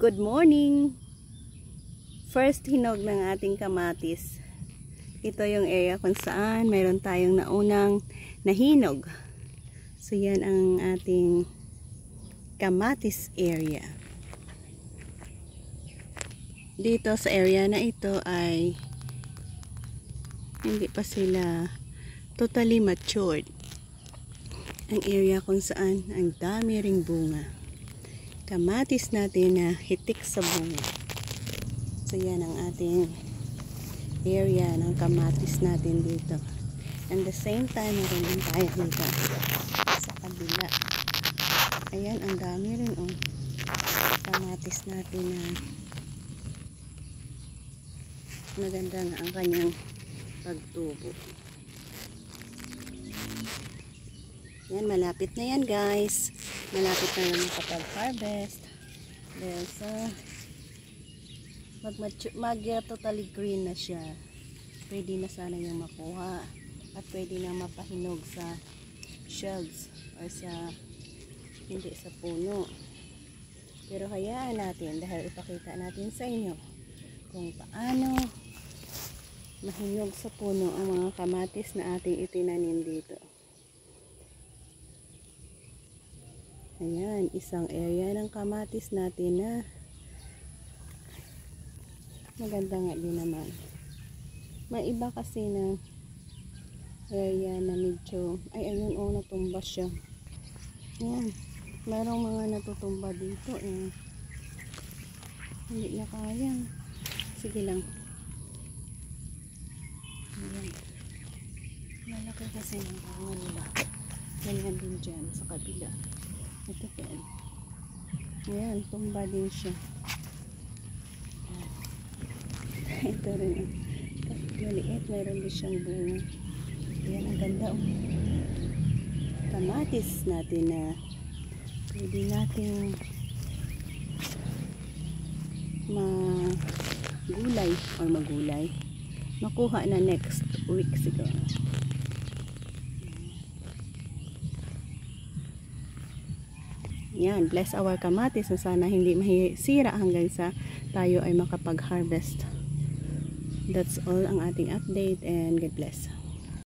Good morning! First hinog ng ating kamatis. Ito yung area kung saan mayroon tayong naunang nahinog. So yan ang ating kamatis area. Dito sa area na ito ay hindi pa sila totally matured. Ang area kung saan ang dami ring bunga. Kamatis natin na hitik sa bunga. So yan ang ating area ng kamatis natin dito. And the same time, meron din tayo dito sa kabila. Ayan, ang dami rin kamatis natin na maganda nga ang kanyang pagtubo. Yan, malapit na yan guys. Malapit na naman kapag-harvest. Dahil sa totally green na siya. Pwede na sana yung makuha. At pwede na mapahinog sa shelves or sa hindi sa puno. Pero hayaan natin dahil ipakita natin sa inyo kung paano mahinog sa puno ang mga kamatis na ating itinanim dito. Ayan, isang area ng kamatis natin na maganda nga din naman. May iba kasi na area na medyo, ay ayun natumba siya. Ayan, mayroong mga natutumba dito hindi na kaya. Sige lang. Ayan. Malaki kasi ng bunga nila. Ganyan din dyan sa kabila. Ito pa. Ayan, tumba din siya. Ito rin. Maliit, mayroon din siyang bunga. Ayan, ang ganda. Kamatis natin na pwede natin magulay makuha na next week siguro. Yan, bless our kamatis na sana hindi masira hanggang sa tayo ay makapag-harvest. That's all ang ating update and God bless.